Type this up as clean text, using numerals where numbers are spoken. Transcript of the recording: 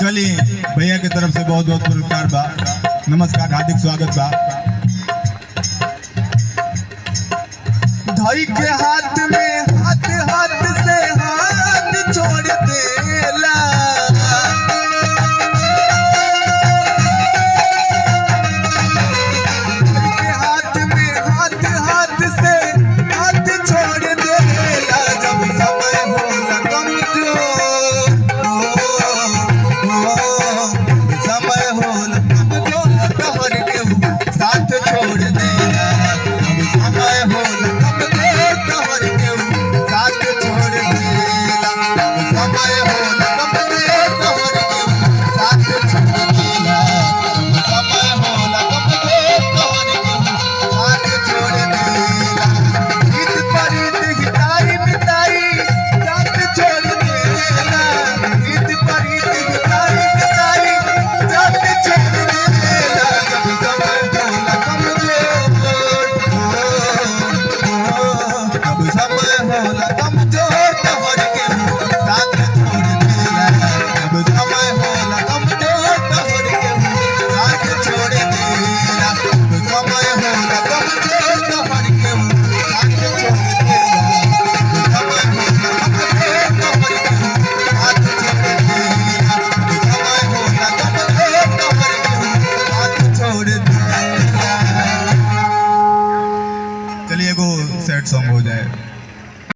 चलिए भैया की तरफ से बहुत बहुत पुरस्कार बा, नमस्कार, हार्दिक स्वागत बा। भाई के हाथ में हाथ हाथ से हाथ छोड़ देला, के हाथ में हाथ हाथ से हाथ छोड़ देला। जब समय होला कमजोर, समय होला कमजोर तोहर केहू साथ छोड़ देला। जब समय होला चलिए एगो सैड सॉन्ग हो जाए।